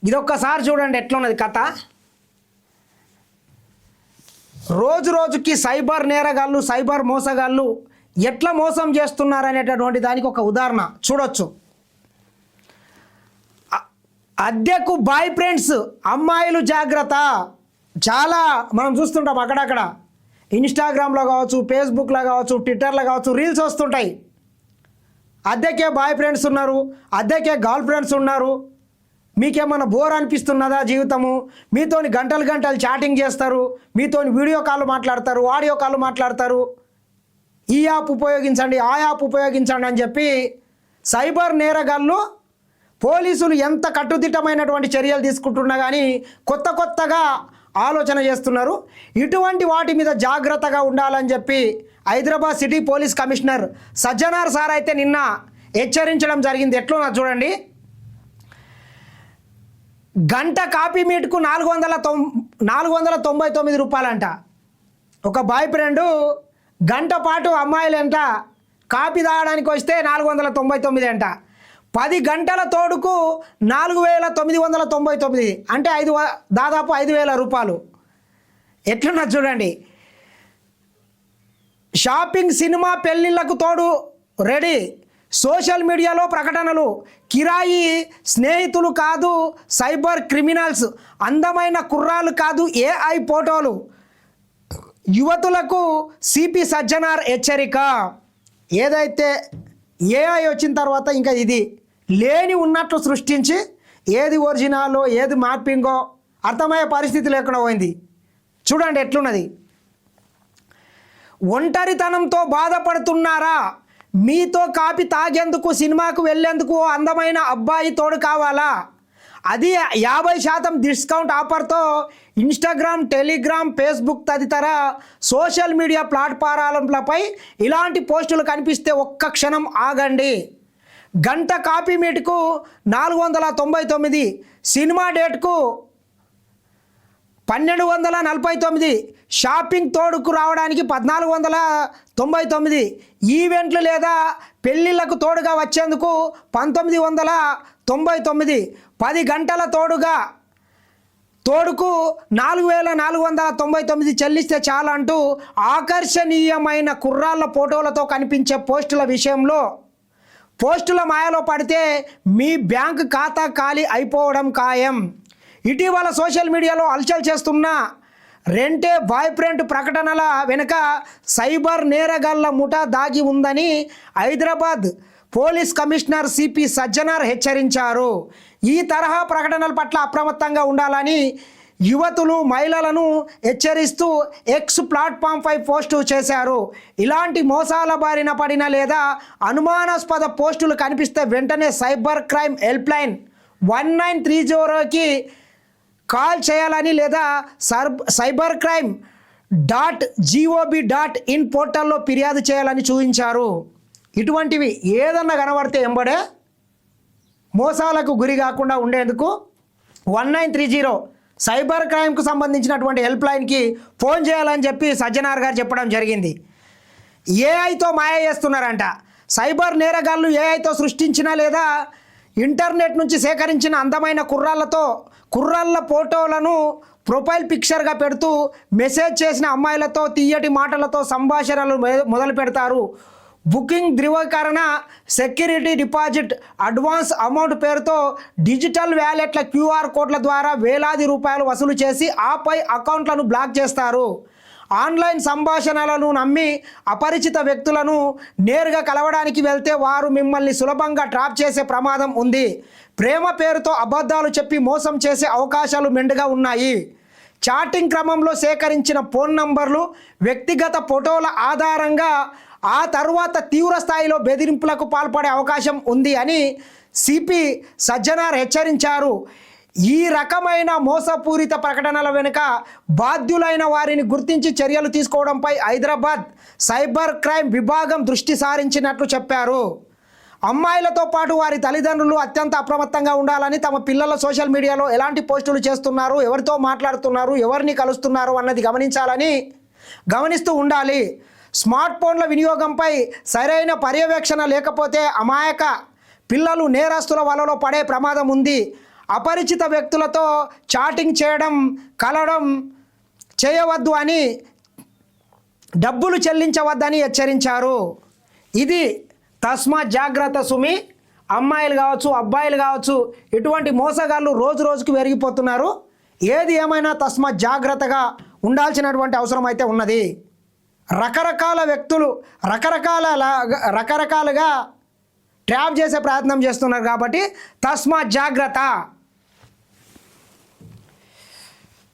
ఇదొక్కసారి చూడండి ఎట్లున్నది కథ. రోజు రోజుకి సైబర్ నేరగాళ్ళు, సైబర్ మోసగాళ్ళు ఎట్లా మోసం చేస్తున్నారనేటటువంటి దానికి ఒక ఉదాహరణ చూడొచ్చు. అద్దెకు బాయ్ ఫ్రెండ్స్, అమ్మాయిలు జాగ్రత్త. చాలా మనం చూస్తుంటాం అక్కడక్కడ, ఇన్స్టాగ్రామ్లో కావచ్చు, ఫేస్బుక్లో కావచ్చు, ట్విట్టర్లో కావచ్చు, రీల్స్ వస్తుంటాయి. అద్దెకే బాయ్ ఫ్రెండ్స్ ఉన్నారు, అద్దెకే గర్ల్ ఫ్రెండ్స్ ఉన్నారు, మీకేమన్నా బోర్ అనిపిస్తున్నదా జీవితము, మీతోని గంటలు గంటలు చాటింగ్ చేస్తారు, మీతోని వీడియో కాల్ మాట్లాడతారు, ఆడియో కాల్ మాట్లాడతారు, ఈ యాప్ ఉపయోగించండి, ఆ యాప్ ఉపయోగించండి అని చెప్పి సైబర్ నేరగాళ్ళు పోలీసులు ఎంత కట్టుదిట్టమైనటువంటి చర్యలు తీసుకుంటున్నా కానీ కొత్తగా ఆలోచన చేస్తున్నారు. ఇటువంటి వాటి మీద జాగ్రత్తగా ఉండాలని చెప్పి Hyderabad city police commissioner Sajjanar sir అయితే నిన్న హెచ్చరించడం జరిగింది. ఎట్లున్నా చూడండి. గంట కాపీ మీట్కు 499 రూపాయలంట. ఒక బాయ్ ఫ్రెండు గంట పాటు అమ్మాయిలు ఎంత కాపీ తాగడానికి వస్తే 499 అంట. 10 గంటల తోడుకు 4999, అంటే దాదాపు 5000 రూపాయలు. ఎట్లున్నా చూడండి. షాపింగ్, సినిమా, పెళ్ళిళ్ళకు తోడు రెడీ. సోషల్ మీడియాలో ప్రకటనలు. కిరాయి స్నేహితులు కాదు సైబర్ క్రిమినల్స్. అందమైన కుర్రాలు కాదు ఏఐ ఫోటోలు. యువతులకు సిపి సజ్జనార్ హెచ్చరిక. ఏదైతే ఏఐ వచ్చిన తర్వాత ఇంకా ఇది లేని ఉన్నట్లు సృష్టించి ఏది ఒరిజినాలో ఏది మార్పింగో అర్థమయ్యే పరిస్థితి లేకుండా పోయింది. చూడండి ఎట్లున్నది. ఒంటరితనంతో బాధపడుతున్నారా? మీతో కాపీ తాగేందుకు, సినిమాకు వెళ్ళేందుకు అందమైన అబ్బాయి తోడు కావాలా? అది 50% డిస్కౌంట్ ఆఫర్తో ఇన్స్టాగ్రామ్, టెలిగ్రామ్, ఫేస్బుక్ తదితర సోషల్ మీడియా ప్లాట్ఫారాలపై ఇలాంటి పోస్టులు కనిపిస్తే ఒక్క క్షణం ఆగండి. గంట కాపీ మీట్కు 499, సినిమా డేట్కు 1249, షాపింగ్ తోడుకు రావడానికి 1499, ఈవెంట్లు లేదా పెళ్ళిళ్ళకు తోడుగా వచ్చేందుకు 1999, 10 గంటల తోడుకు 4499 చెల్లిస్తే చాలా అంటూ ఆకర్షణీయమైన కుర్రాళ్ళ ఫోటోలతో కనిపించే పోస్టుల విషయంలో పోస్టుల మాయలో పడితే మీ బ్యాంక్ ఖాతా ఖాళీ అయిపోవడం ఖాయం. ఇటీవల సోషల్ మీడియాలో హల్చల్ చేస్తున్న రెంటే బాయ్ ఫ్రెండ్ ప్రకటనల వెనుక సైబర్ నేరగాళ్ల ముఠా దాగి ఉందని Hyderabad police commissioner CP Sajjanar హెచ్చరించారు. ఈ తరహా ప్రకటనల పట్ల అప్రమత్తంగా ఉండాలని యువతులు, మహిళలను హెచ్చరిస్తూ ఎక్స్ ప్లాట్ఫామ్పై పోస్టు చేశారు. ఇలాంటి మోసాల బారిన పడిన లేదా అనుమానాస్పద పోస్టులు కనిపిస్తే వెంటనే సైబర్ క్రైమ్ హెల్ప్ లైన్ 1930కి కాల్ చేయాలని లేదా cybercrime.gov.in పోర్టల్లో ఫిర్యాదు చేయాలని చూపించారు. ఇటువంటివి ఏదన్నా కనబడితే ఎంబడే మోసాలకు గురి కాకుండా ఉండేందుకు 1930 సైబర్ క్రైమ్కు సంబంధించినటువంటి హెల్ప్ లైన్కి ఫోన్ చేయాలని చెప్పి సజ్జనార్ గారు చెప్పడం జరిగింది. ఏఐతో మాయ చేస్తున్నారంట. సైబర్ నేరగాళ్ళు ఏఐతో సృష్టించిన లేదా ఇంటర్నెట్ నుంచి సేకరించిన అందమైన కుర్రాళ్ళ ఫోటోలను ప్రొఫైల్ పిక్చర్గా పెడుతూ మెసేజ్ చేసిన అమ్మాయిలతో తీయటి మాటలతో సంభాషణలు మొదలు పెడతారు. బుకింగ్ ధృవీకరణ, సెక్యూరిటీ డిపాజిట్, అడ్వాన్స్ అమౌంట్ పేరుతో డిజిటల్ వ్యాలెట్ల క్యూఆర్ కోడ్ల ద్వారా వేలాది రూపాయలు వసూలు చేసి ఆపై అకౌంట్లను బ్లాక్ చేస్తారు. ఆన్లైన్ సంభాషణలను నమ్మి అపరిచిత వ్యక్తులను నేరుగా కలవడానికి వెళ్తే వారు మిమ్మల్ని సులభంగా ట్రాప్ చేసే ప్రమాదం ఉంది. ప్రేమ పేరుతో అబద్ధాలు చెప్పి మోసం చేసే అవకాశాలు మెండుగా ఉన్నాయి. చాటింగ్ క్రమంలో సేకరించిన ఫోన్ నంబర్లు, వ్యక్తిగత ఫోటోల ఆధారంగా ఆ తర్వాత తీవ్ర స్థాయిలో బెదిరింపులకు పాల్పడే అవకాశం ఉంది అని సిపి సజ్జనార్ హెచ్చరించారు. ఈ రకమైన మోసపూరిత ప్రకటనల వెనుక బాధ్యులైన వారిని గుర్తించి చర్యలు తీసుకోవడంపై హైదరాబాద్ సైబర్ క్రైమ్ విభాగం దృష్టి సారించినట్లు చెప్పారు. అమ్మాయిలతో పాటు వారి తల్లిదండ్రులు అత్యంత అప్రమత్తంగా ఉండాలని, తమ పిల్లల సోషల్ మీడియాలో ఎలాంటి పోస్టులు చేస్తున్నారు, ఎవరితో మాట్లాడుతున్నారు, ఎవరిని కలుస్తున్నారు అన్నది గమనిస్తూ ఉండాలి. స్మార్ట్ ఫోన్ల వినియోగంపై సరైన పర్యవేక్షణ లేకపోతే అమాయక పిల్లలు నేరస్తుల వలలో పడే ప్రమాదం ఉంది. అపరిచిత వ్యక్తులతో చాటింగ్ చేయడం కలవడం చేయవద్దు అని డబ్బులు చెల్లించవద్దని హెచ్చరించారు. ఇది తస్మాత్ జాగ్రత్త సుమి. అమ్మాయిలు కావచ్చు అబ్బాయిలు కావచ్చు ఇటువంటి మోసగాళ్ళు రోజు రోజుకి పెరిగిపోతున్నారు. ఏది ఏమైనా తస్మాత్ జాగ్రత్తగా ఉండాల్సినటువంటి అవసరం అయితే ఉన్నది. రకరకాల వ్యక్తులు రకరకాలుగా ట్రాప్ చేసే ప్రయత్నం చేస్తున్నారు కాబట్టి తస్మాత్ జాగ్రత్త.